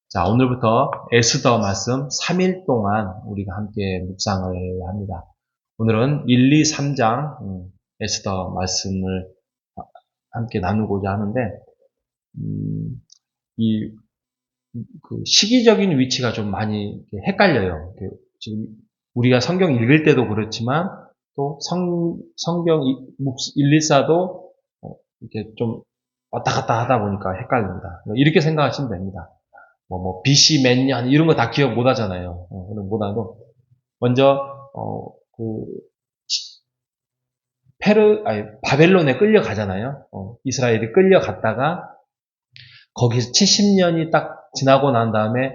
자, 오늘부터 에스더 말씀 3일 동안 우리가 함께 묵상을 합니다. 오늘은 1, 2, 3장 에스더 말씀을 함께 나누고자 하는데, 이 시기적인 위치가 좀 많이 헷갈려요. 지금 우리가 성경 읽을 때도 그렇지만 또 성경 1, 2, 4도 이렇게 좀 왔다 갔다 하다 보니까 헷갈립니다. 이렇게 생각하시면 됩니다. BC 몇 년, 이런 거 다 기억 못 하잖아요. 못 하고. 먼저, 그, 바벨론에 끌려가잖아요. 이스라엘이 끌려갔다가, 거기서 70년이 딱 지나고 난 다음에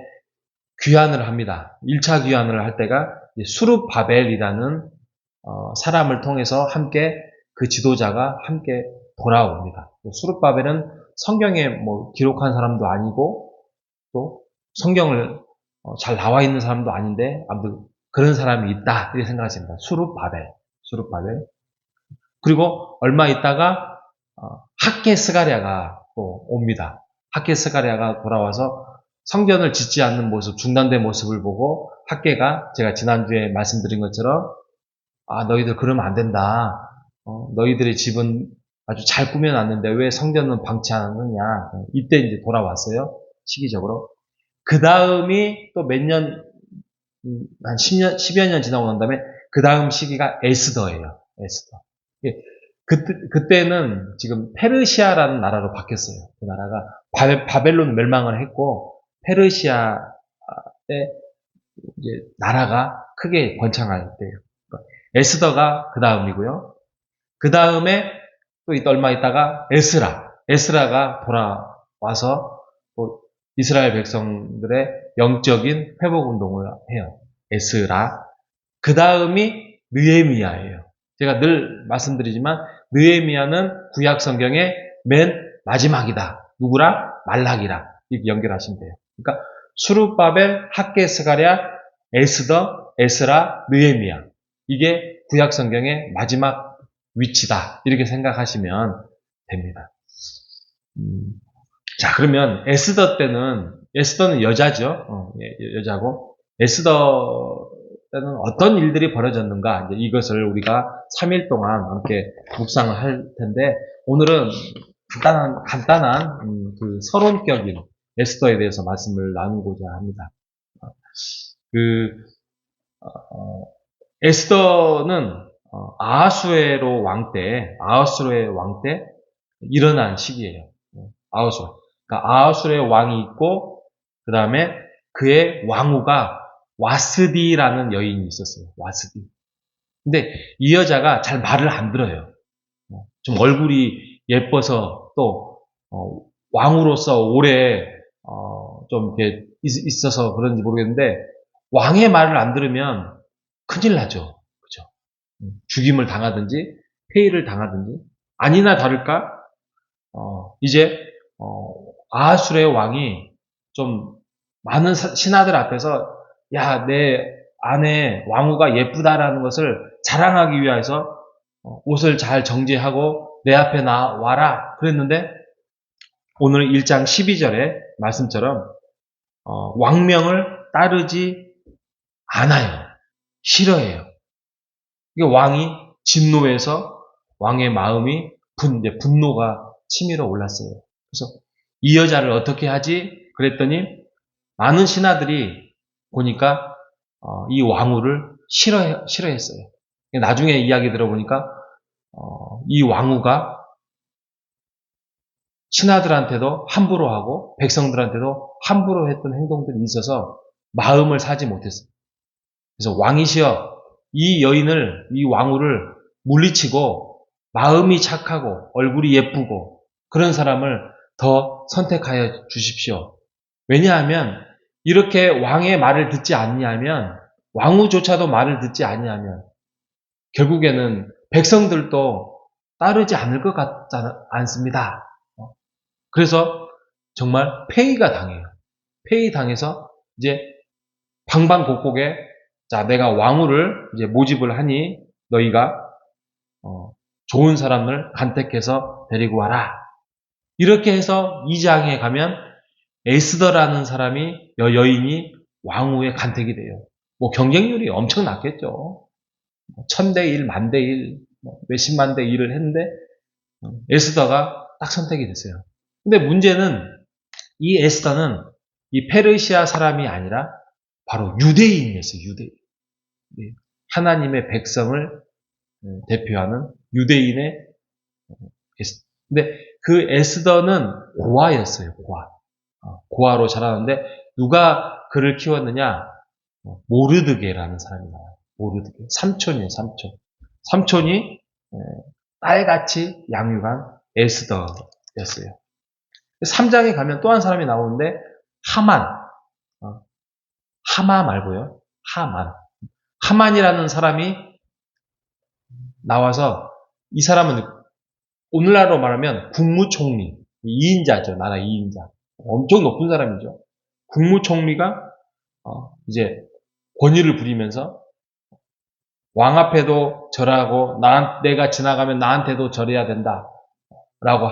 귀환을 합니다. 1차 귀환을 할 때가 수룹바벨이라는 사람을 통해서 함께 그 지도자가 함께 돌아옵니다. 수룹바벨은 성경에 기록한 사람도 아니고 또 성경을 잘 나와 있는 사람도 아닌데 아무튼 그런 사람이 있다 이렇게 생각하십니다. 수룹바벨. 그리고 얼마 있다가 학개 스가랴가 또 옵니다. 학개 스가랴가 돌아와서 성전을 짓지 않는 모습, 중단된 모습을 보고 학개가 제가 지난주에 말씀드린 것처럼 너희들 그러면 안 된다. 너희들의 집은 아주 잘 꾸며놨는데 왜 성전은 방치하느냐. 이때 이제 돌아왔어요. 시기적으로. 그 다음이 또 몇 년, 한 10년, 10여 년 지나고 난 다음에 그 다음 시기가 에스더예요. 에스더. 그때는 지금 페르시아라는 나라로 바뀌었어요. 그 나라가 바벨론 멸망을 했고 페르시아의 이제 나라가 크게 번창할 때예요. 그러니까 에스더가 그 다음이고요. 그 다음에 또 얼마 있다가 에스라가 돌아와서 또 이스라엘 백성들의 영적인 회복 운동을 해요. 에스라. 그 다음이 느헤미야예요. 제가 늘 말씀드리지만 느헤미야는 구약 성경의 맨 마지막이다. 누구라? 말라기라. 이렇게 연결하시면 돼요. 그러니까 수룹바벨, 학개 스가랴, 에스더, 에스라, 느헤미야. 이게 구약 성경의 마지막 위치다. 이렇게 생각하시면 됩니다. 자, 그러면 에스더는 여자죠. 여자고, 에스더 때는 어떤 일들이 벌어졌는가, 이제 이것을 우리가 3일 동안 함께 묵상을 할 텐데, 오늘은 간단한, 그 서론격인 에스더에 대해서 말씀을 나누고자 합니다. 에스더는 아하수에로 왕 때 일어난 시기예요. 그러니까 아하수의 왕이 있고 그 다음에 그의 왕후가 와스디라는 여인이 있었어요. 와스디. 근데 이 여자가 잘 말을 안 들어요. 좀 얼굴이 예뻐서 또 왕으로서 오래 좀 이렇게 있어서 그런지 모르겠는데 왕의 말을 안 들으면 큰일 나죠. 그죠? 죽임을 당하든지 폐위를 당하든지 아니나 다를까 이제 아하술의 왕이 좀 많은 신하들 앞에서 야, 내 아내 왕후가 예쁘다라는 것을 자랑하기 위해서 옷을 잘 정제하고 내 앞에 나와라 그랬는데 오늘 1장 12절의 말씀처럼 왕명을 따르지 않아요. 싫어해요. 이게 왕이 진노해서 왕의 마음이 분노가 치밀어 올랐어요. 그래서 이 여자를 어떻게 하지? 그랬더니 많은 신하들이 보니까 이 왕후를 싫어했어요. 나중에 이야기 들어보니까 이 왕후가 신하들한테도 함부로 하고 백성들한테도 함부로 했던 행동들이 있어서 마음을 사지 못했어요. 그래서 왕이시여 이 왕후를 물리치고 마음이 착하고 얼굴이 예쁘고 그런 사람을 더 선택하여 주십시오. 왜냐하면 이렇게 왕의 말을 듣지 않냐면 왕후조차도 말을 듣지 않냐면 결국에는 백성들도 따르지 않을 것 같지 않습니다. 그래서 정말 폐위가 당해요. 폐위당해서 이제 방방곡곡에 자 내가 왕후를 이제 모집을 하니 너희가 좋은 사람을 간택해서 데리고 와라. 이렇게 해서 2장에 가면 에스더라는 사람이, 여인이 왕후에 간택이 돼요. 뭐 경쟁률이 엄청 낮겠죠. 1000대 1, 1000대 1, 몇십만 대 1을 했는데 에스더가 딱 선택이 됐어요. 근데 문제는 이 에스더는 이 페르시아 사람이 아니라 바로 유대인이었어요. 유대인. 하나님의 백성을 대표하는 유대인의 에스더. 근데 그 에스더는 고아였어요. 고아. 고아로 자라는데 누가 그를 키웠느냐? 모르드게라는 사람이 나와요. 모르드게. 삼촌이에요. 삼촌. 삼촌이 딸같이 양육한 에스더였어요. 3장에 가면 또 한 사람이 나오는데 하만. 하마 말고요. 하만. 하만이라는 사람이 나와서 이 사람은 오늘날로 말하면 국무총리, 2인자죠. 나라 2인자. 엄청 높은 사람이죠. 국무총리가 이제 권위를 부리면서 왕 앞에도 절하고 내가 지나가면 나한테도 절해야 된다라고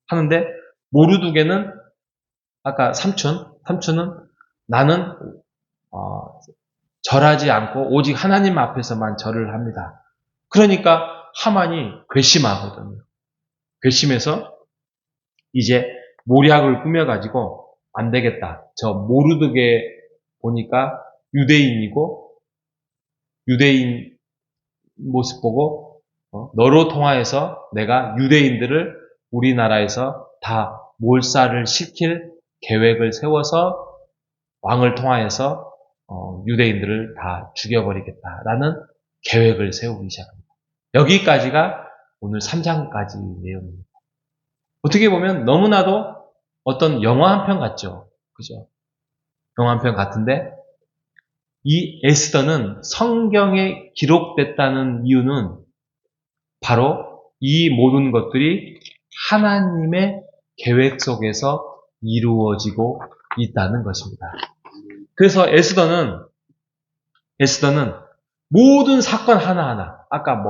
하는데 모르드게는 아까 삼촌은 나는 절하지 않고 오직 하나님 앞에서만 절을 합니다. 그러니까 하만이 괘씸하거든요. 괘씸해서 이제 모략을 꾸며가지고 안 되겠다. 저 모르드게 보니까 유대인이고 유대인 모습 보고 너로 통하여서 내가 유대인들을 우리나라에서 다 몰살을 시킬 계획을 세워서 왕을 통하여서 유대인들을 다 죽여버리겠다라는 계획을 세우기 시작합니다. 여기까지가 오늘 3장까지 내용입니다. 어떻게 보면 너무나도 어떤 영화 한 편 같죠? 그죠? 영화 한 편 같은데 이 에스더는 성경에 기록됐다는 이유는 바로 이 모든 것들이 하나님의 계획 속에서 이루어지고 있다는 것입니다. 그래서 에스더는 모든 사건 하나하나, 아까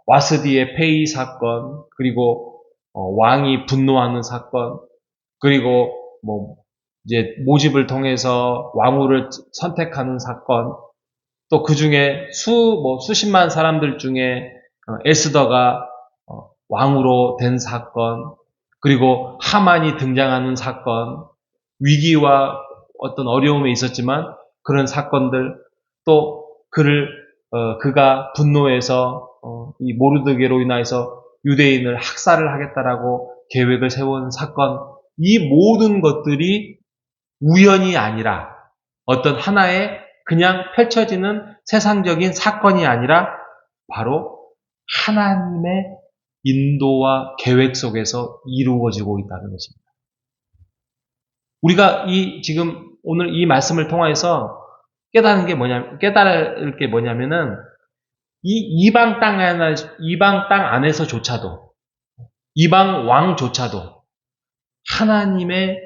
와스디의 폐위 사건, 그리고 왕이 분노하는 사건, 그리고 이제 모집을 통해서 왕후를 선택하는 사건, 또 그 중에 수십만 사람들 중에 에스더가 왕후로 된 사건, 그리고 하만이 등장하는 사건, 위기와 어떤 어려움에 있었지만 그런 사건들, 또 그가 분노해서 이 모르드게로 인해서 유대인을 학살을 하겠다라고 계획을 세운 사건, 이 모든 것들이 우연이 아니라 어떤 하나의 그냥 펼쳐지는 세상적인 사건이 아니라 바로 하나님의 인도와 계획 속에서 이루어지고 있다는 것입니다. 우리가 지금 오늘 이 말씀을 통해서 깨달을 게 뭐냐면은 이방 땅 안에서조차도, 이방 왕조차도 하나님의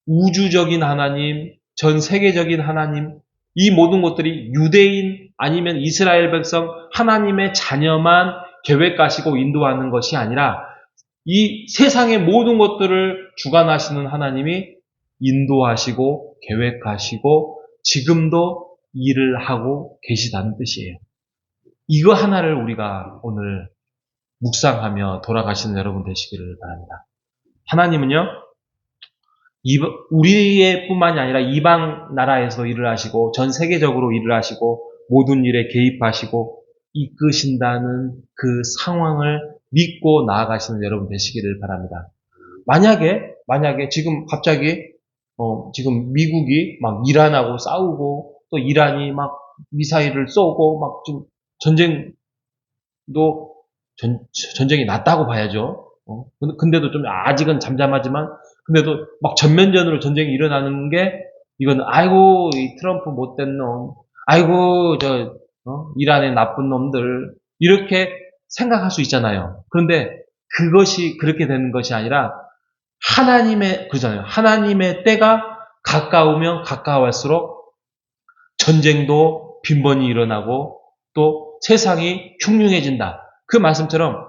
우주적인 하나님, 전 세계적인 하나님, 이 모든 것들이 유대인 아니면 이스라엘 백성, 하나님의 자녀만 계획하시고 인도하는 것이 아니라 이 세상의 모든 것들을 주관하시는 하나님이 인도하시고 계획하시고 지금도 일을 하고 계시다는 뜻이에요. 이거 하나를 우리가 오늘 묵상하며 돌아가시는 여러분 되시기를 바랍니다. 하나님은요, 우리의 뿐만이 아니라 이방 나라에서 일을 하시고 전 세계적으로 일을 하시고 모든 일에 개입하시고 이끄신다는 그 상황을 믿고 나아가시는 여러분 되시기를 바랍니다. 만약에 지금 갑자기 지금 미국이 막 이란하고 싸우고 또 이란이 막 미사일을 쏘고 막 지금 전쟁이 났다고 봐야죠. 근데도 좀 아직은 잠잠하지만 근데도 막 전면전으로 전쟁이 일어나는 게 이건 아이고 이 트럼프 못된 놈, 아이고 이란의 나쁜 놈들 이렇게 생각할 수 있잖아요. 그런데 그것이 그렇게 되는 것이 아니라 그러잖아요. 하나님의 때가 가까우면 가까울수록 전쟁도 빈번히 일어나고 또 세상이 흉흉해진다. 그 말씀처럼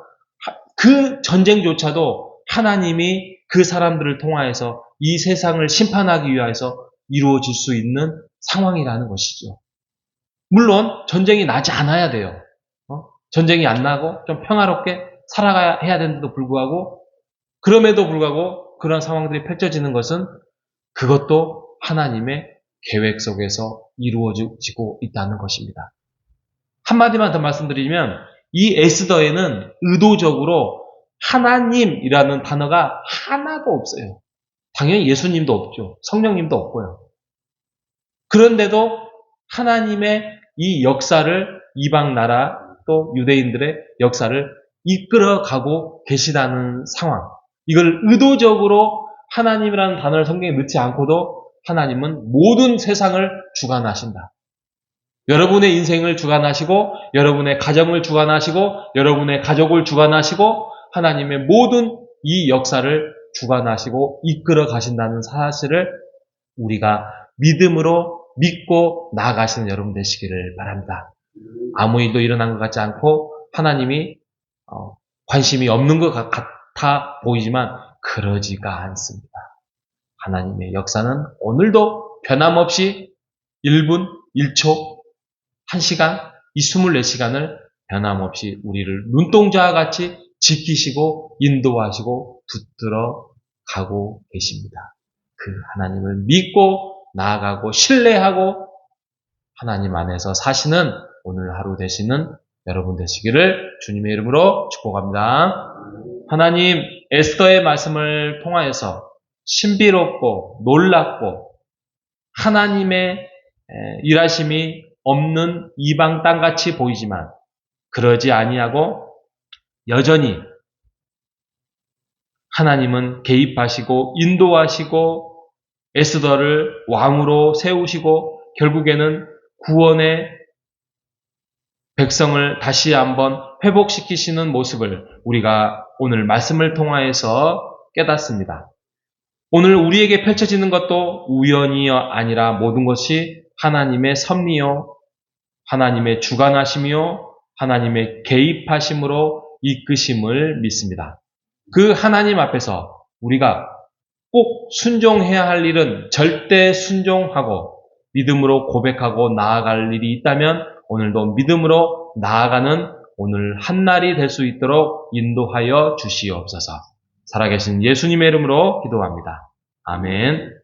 그 전쟁조차도 하나님이 그 사람들을 통하여서 이 세상을 심판하기 위해서 이루어질 수 있는 상황이라는 것이죠. 물론 전쟁이 나지 않아야 돼요. 전쟁이 안 나고 좀 평화롭게 살아가야 되는데도 불구하고, 그럼에도 불구하고 그런 상황들이 펼쳐지는 것은 그것도 하나님의 계획 속에서 이루어지고 있다는 것입니다. 한마디만 더 말씀드리면 이 에스더에는 의도적으로 하나님이라는 단어가 하나도 없어요. 당연히 예수님도 없죠. 성령님도 없고요. 그런데도 하나님의 이 역사를 이방 나라 또 유대인들의 역사를 이끌어가고 계시다는 상황. 이걸 의도적으로 하나님이라는 단어를 성경에 넣지 않고도 하나님은 모든 세상을 주관하신다. 여러분의 인생을 주관하시고, 여러분의 가정을 주관하시고, 여러분의 가족을 주관하시고, 하나님의 모든 이 역사를 주관하시고 이끌어 가신다는 사실을 우리가 믿음으로 믿고 나아가시는 여러분 되시기를 바랍니다. 아무 일도 일어난 것 같지 않고 하나님이 관심이 없는 것 같아 보이지만 그러지가 않습니다. 하나님의 역사는 오늘도 변함없이 1분, 1초, 1시간, 이 24시간을 변함없이 우리를 눈동자와 같이 지키시고 인도하시고 붙들어 가고 계십니다. 그 하나님을 믿고 나아가고 신뢰하고 하나님 안에서 사시는 오늘 하루 되시는 여러분 되시기를 주님의 이름으로 축복합니다. 하나님, 에스더의 말씀을 통하여서 신비롭고 놀랍고 하나님의 일하심이 없는 이방 땅같이 보이지만 그러지 아니하고 여전히 하나님은 개입하시고 인도하시고 에스더를 왕으로 세우시고 결국에는 구원의 백성을 다시 한번 회복시키시는 모습을 우리가 오늘 말씀을 통하여서 깨닫습니다. 오늘 우리에게 펼쳐지는 것도 우연이 아니라 모든 것이 하나님의 섭리요, 하나님의 주관하심이요, 하나님의 개입하심으로 이끄심을 믿습니다. 그 하나님 앞에서 우리가 꼭 순종해야 할 일은 절대 순종하고 믿음으로 고백하고 나아갈 일이 있다면 오늘도 믿음으로 나아가는 오늘 한날이 될 수 있도록 인도하여 주시옵소서. 살아계신 예수님의 이름으로 기도합니다. 아멘.